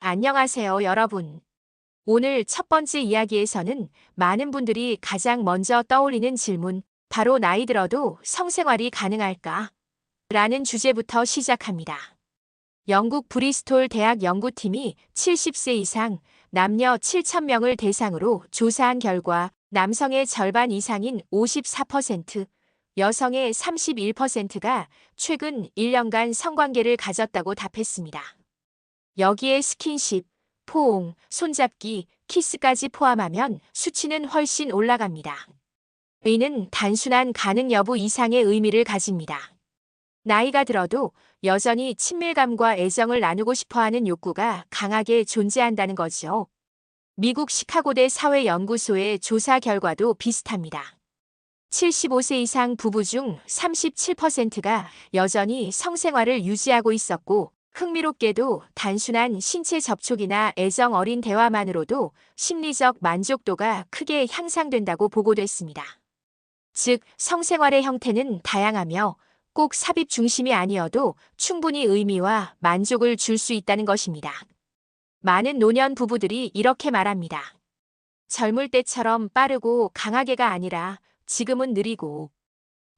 안녕하세요, 여러분. 오늘 첫 번째 이야기에서는 많은 분들이 가장 먼저 떠올리는 질문, 바로 나이 들어도 성생활이 가능할까? 라는 주제부터 시작합니다. 영국 브리스톨 대학 연구팀이 70세 이상 남녀 7,000명을 대상으로 조사한 결과 남성의 절반 이상인 54%, 여성의 31%가 최근 1년간 성관계를 가졌다고 답했습니다. 여기에 스킨십, 포옹, 손잡기, 키스까지 포함하면 수치는 훨씬 올라갑니다. 이는 단순한 가능 여부 이상의 의미를 가집니다. 나이가 들어도 여전히 친밀감과 애정을 나누고 싶어하는 욕구가 강하게 존재한다는 거죠. 미국 시카고대 사회연구소의 조사 결과도 비슷합니다. 75세 이상 부부 중 37%가 여전히 성생활을 유지하고 있었고, 흥미롭게도 단순한 신체 접촉이나 애정 어린 대화만으로도 심리적 만족도가 크게 향상된다고 보고됐습니다. 즉, 성생활의 형태는 다양하며 꼭 삽입 중심이 아니어도 충분히 의미와 만족을 줄 수 있다는 것입니다. 많은 노년 부부들이 이렇게 말합니다. 젊을 때처럼 빠르고 강하게가 아니라 지금은 느리고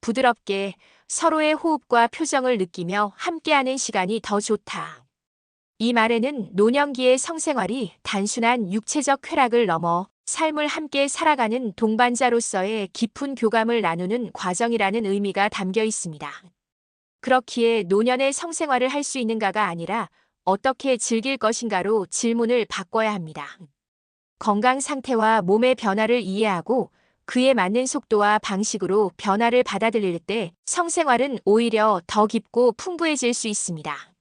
부드럽게 서로의 호흡과 표정을 느끼며 함께하는 시간이 더 좋다. 이 말에는 노년기의 성생활이 단순한 육체적 쾌락을 넘어 삶을 함께 살아가는 동반자로서의 깊은 교감을 나누는 과정이라는 의미가 담겨 있습니다. 그렇기에 노년의 성생활을 할 수 있는가가 아니라 어떻게 즐길 것인가로 질문을 바꿔야 합니다. 건강 상태와 몸의 변화를 이해하고 그에 맞는 속도와 방식으로 변화를 받아들일 때 성생활은 오히려 더 깊고 풍부해질 수 있습니다.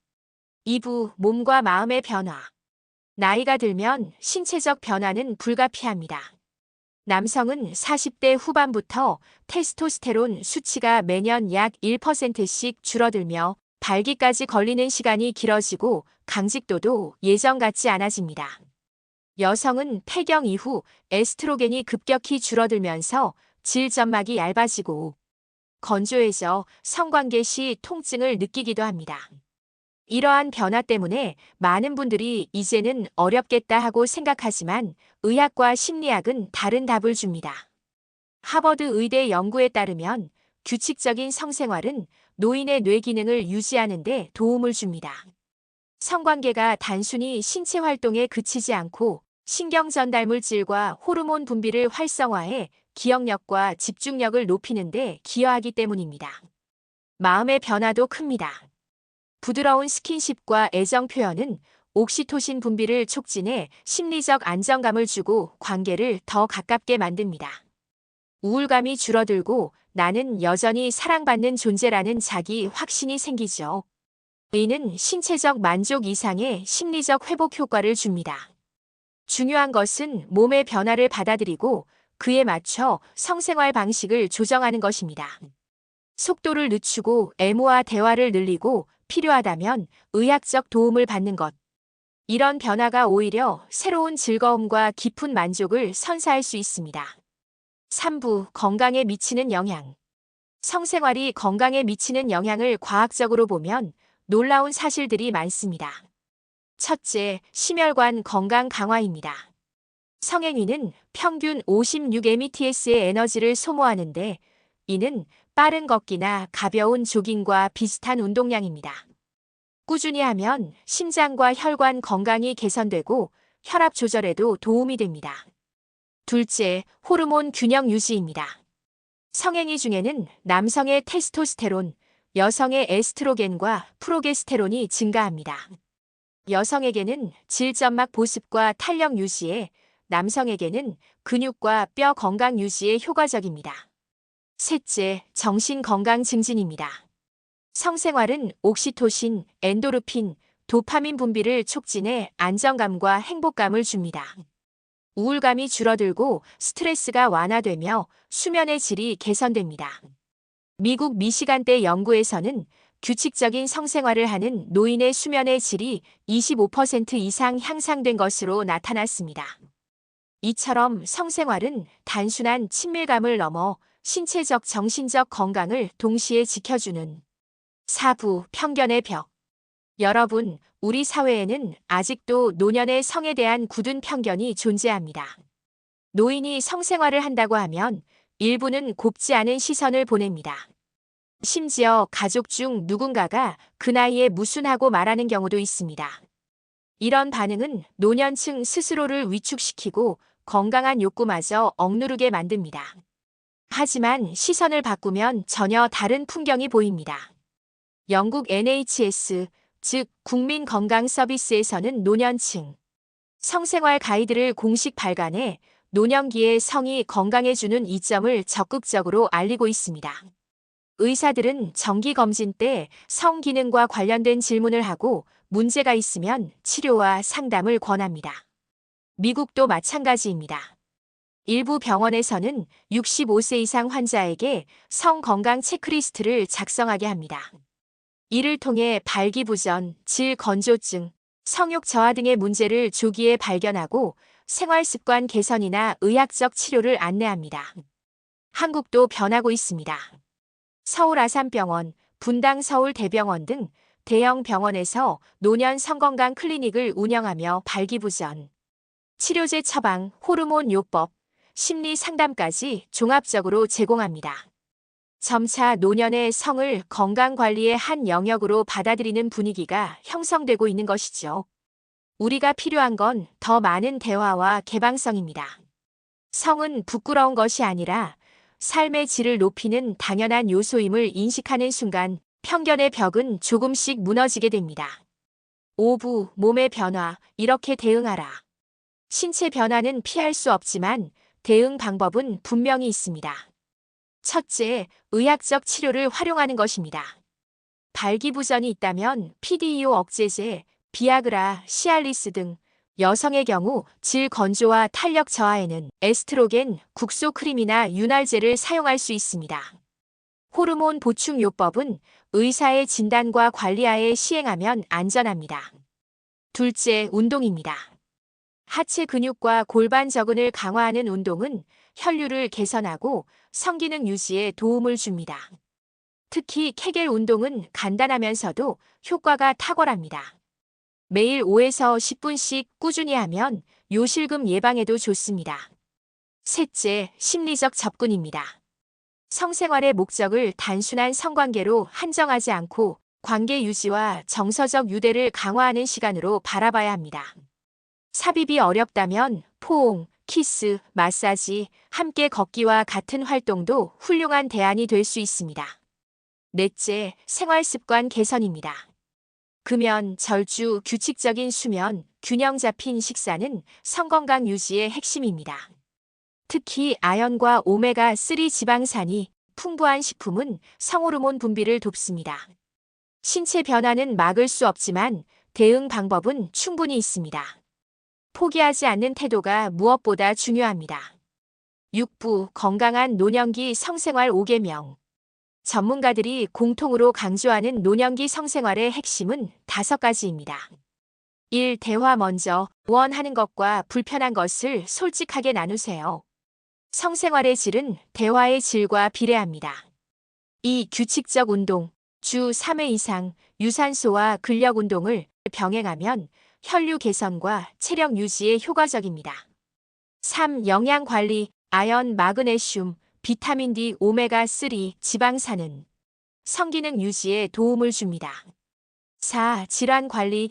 2부, 몸과 마음의 변화. 나이가 들면 신체적 변화는 불가피합니다. 남성은 40대 후반부터 테스토스테론 수치가 매년 약 1%씩 줄어들며 발기까지 걸리는 시간이 길어지고 강직도도 예전 같지 않아집니다. 여성은 폐경 이후 에스트로겐이 급격히 줄어들면서 질점막이 얇아지고 건조해져 성관계 시 통증을 느끼기도 합니다. 이러한 변화 때문에 많은 분들이 이제는 어렵겠다 하고 생각하지만 의학과 심리학은 다른 답을 줍니다. 하버드 의대 연구에 따르면 규칙적인 성생활은 노인의 뇌 기능을 유지하는 데 도움을 줍니다. 성관계가 단순히 신체 활동에 그치지 않고 신경 전달 물질과 호르몬 분비를 활성화해 기억력과 집중력을 높이는 데 기여하기 때문입니다. 마음의 변화도 큽니다. 부드러운 스킨십과 애정 표현은 옥시토신 분비를 촉진해 심리적 안정감을 주고 관계를 더 가깝게 만듭니다. 우울감이 줄어들고 나는 여전히 사랑받는 존재라는 자기 확신이 생기죠. 이는 신체적 만족 이상의 심리적 회복 효과를 줍니다. 중요한 것은 몸의 변화를 받아들이고 그에 맞춰 성생활 방식을 조정하는 것입니다. 속도를 늦추고 애무와 대화를 늘리고 필요하다면 의학적 도움을 받는 것. 이런 변화가 오히려 새로운 즐거움과 깊은 만족을 선사할 수 있습니다. 3부, 건강에 미치는 영향. 성생활이 건강에 미치는 영향을 과학적으로 보면 놀라운 사실들이 많습니다. 첫째, 심혈관 건강 강화입니다. 성행위는 평균 56mTs의 에너지를 소모하는데 이는 빠른 걷기나 가벼운 조깅과 비슷한 운동량입니다. 꾸준히 하면 심장과 혈관 건강이 개선되고 혈압 조절에도 도움이 됩니다. 둘째, 호르몬 균형 유지입니다. 성행위 중에는 남성의 테스토스테론, 여성의 에스트로겐과 프로게스테론이 증가합니다. 여성에게는 질점막 보습과 탄력 유지에, 남성에게는 근육과 뼈 건강 유지에 효과적입니다. 셋째, 정신 건강 증진입니다. 성생활은 옥시토신, 엔도르핀, 도파민 분비를 촉진해 안정감과 행복감을 줍니다. 우울감이 줄어들고 스트레스가 완화되며 수면의 질이 개선됩니다. 미국 미시간대 연구에서는 규칙적인 성생활을 하는 노인의 수면의 질이 25% 이상 향상된 것으로 나타났습니다. 이처럼 성생활은 단순한 친밀감을 넘어 신체적 정신적 건강을 동시에 지켜주는 4부, 편견의 벽. 여러분, 우리 사회에는 아직도 노년의 성에 대한 굳은 편견이 존재합니다. 노인이 성생활을 한다고 하면 일부는 곱지 않은 시선을 보냅니다. 심지어 가족 중 누군가가 그 나이에 무슨 하고 말하는 경우도 있습니다. 이런 반응은 노년층 스스로를 위축시키고 건강한 욕구마저 억누르게 만듭니다. 하지만 시선을 바꾸면 전혀 다른 풍경이 보입니다. 영국 NHS, 즉 국민건강서비스에서는 노년층 성생활 가이드를 공식 발간해 노년기의 성이 건강해주는 이점을 적극적으로 알리고 있습니다. 의사들은 정기검진 때 성 기능과 관련된 질문을 하고 문제가 있으면 치료와 상담을 권합니다. 미국도 마찬가지입니다. 일부 병원에서는 65세 이상 환자에게 성 건강 체크리스트를 작성하게 합니다. 이를 통해 발기부전, 질건조증, 성욕 저하 등의 문제를 조기에 발견하고 생활습관 개선이나 의학적 치료를 안내합니다. 한국도 변하고 있습니다. 서울 아산병원, 분당 서울대병원 등 대형 병원에서 노년 성건강 클리닉을 운영하며 발기부전, 치료제 처방, 호르몬 요법, 심리 상담까지 종합적으로 제공합니다. 점차 노년의 성을 건강관리의 한 영역으로 받아들이는 분위기가 형성되고 있는 것이죠. 우리가 필요한 건 더 많은 대화와 개방성입니다. 성은 부끄러운 것이 아니라 삶의 질을 높이는 당연한 요소임을 인식하는 순간 편견의 벽은 조금씩 무너지게 됩니다. 5부, 몸의 변화, 이렇게 대응하라. 신체 변화는 피할 수 없지만 대응 방법은 분명히 있습니다. 첫째, 의학적 치료를 활용하는 것입니다. 발기부전이 있다면 PDEO 억제제, 비아그라, 시알리스 등 여성의 경우 질 건조와 탄력 저하에는 에스트로겐, 국소크림이나 윤활제를 사용할 수 있습니다. 호르몬 보충 요법은 의사의 진단과 관리하에 시행하면 안전합니다. 둘째, 운동입니다. 하체 근육과 골반 저근을 강화하는 운동은 혈류를 개선하고 성기능 유지에 도움을 줍니다. 특히 케겔 운동은 간단하면서도 효과가 탁월합니다. 매일 5에서 10분씩 꾸준히 하면 요실금 예방에도 좋습니다. 셋째, 심리적 접근입니다. 성생활의 목적을 단순한 성관계로 한정하지 않고 관계 유지와 정서적 유대를 강화하는 시간으로 바라봐야 합니다. 삽입이 어렵다면 포옹, 키스, 마사지, 함께 걷기와 같은 활동도 훌륭한 대안이 될 수 있습니다. 넷째, 생활습관 개선입니다. 금연, 절주, 규칙적인 수면, 균형 잡힌 식사는 성건강 유지의 핵심입니다. 특히 아연과 오메가3 지방산이 풍부한 식품은 성호르몬 분비를 돕습니다. 신체 변화는 막을 수 없지만 대응 방법은 충분히 있습니다. 포기하지 않는 태도가 무엇보다 중요합니다. 6부, 건강한 노년기 성생활 5계명. 전문가들이 공통으로 강조하는 노년기 성생활의 핵심은 5가지입니다. 1. 대화 먼저, 원하는 것과 불편한 것을 솔직하게 나누세요. 성생활의 질은 대화의 질과 비례합니다. 2. 규칙적 운동, 주 3회 이상 유산소와 근력 운동을 병행하면 혈류 개선과 체력 유지에 효과적입니다. 3. 영양 관리, 아연, 마그네슘, 비타민 D, 오메가3, 지방산은 성기능 유지에 도움을 줍니다. 4. 질환 관리,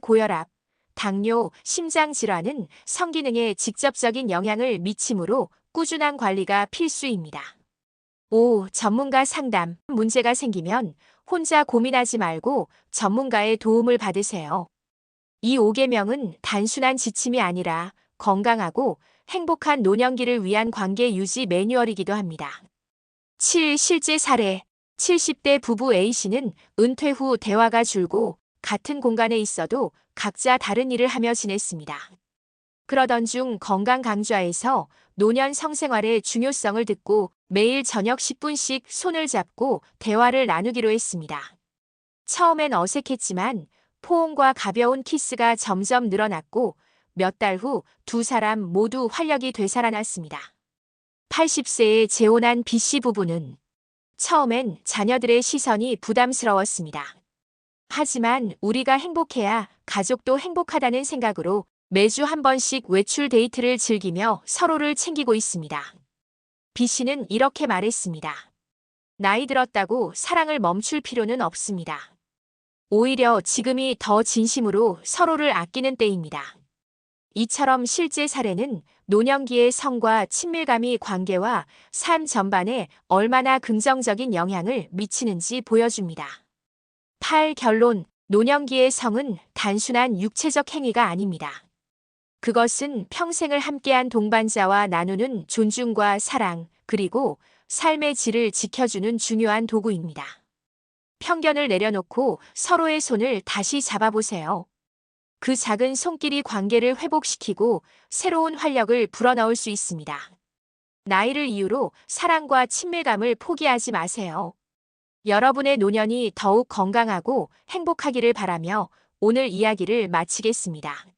고혈압, 당뇨, 심장질환은 성기능에 직접적인 영향을 미치므로 꾸준한 관리가 필수입니다. 5. 전문가 상담, 문제가 생기면 혼자 고민하지 말고 전문가의 도움을 받으세요. 이 5계명은 단순한 지침이 아니라 건강하고 행복한 노년기를 위한 관계 유지 매뉴얼이기도 합니다. 7. 실제 사례. 70대 부부 A씨는 은퇴 후 대화가 줄고 같은 공간에 있어도 각자 다른 일을 하며 지냈습니다. 그러던 중 건강 강좌에서 노년 성생활의 중요성을 듣고 매일 저녁 10분씩 손을 잡고 대화를 나누기로 했습니다. 처음엔 어색했지만 포옹과 가벼운 키스가 점점 늘어났고 몇 달 후 두 사람 모두 활력이 되살아났습니다. 80세에 재혼한 B씨 부부는 처음엔 자녀들의 시선이 부담스러웠습니다. 하지만 우리가 행복해야 가족도 행복하다는 생각으로 매주 한 번씩 외출 데이트를 즐기며 서로를 챙기고 있습니다. B 씨는 이렇게 말했습니다. 나이 들었다고 사랑을 멈출 필요는 없습니다. 오히려 지금이 더 진심으로 서로를 아끼는 때입니다. 이처럼 실제 사례는 노년기의 성과 친밀감이 관계와 삶 전반에 얼마나 긍정적인 영향을 미치는지 보여줍니다. 8. 결론. 노년기의 성은 단순한 육체적 행위가 아닙니다. 그것은 평생을 함께한 동반자와 나누는 존중과 사랑, 그리고 삶의 질을 지켜주는 중요한 도구입니다. 편견을 내려놓고 서로의 손을 다시 잡아보세요. 그 작은 손길이 관계를 회복시키고 새로운 활력을 불어넣을 수 있습니다. 나이를 이유로 사랑과 친밀감을 포기하지 마세요. 여러분의 노년이 더욱 건강하고 행복하기를 바라며 오늘 이야기를 마치겠습니다.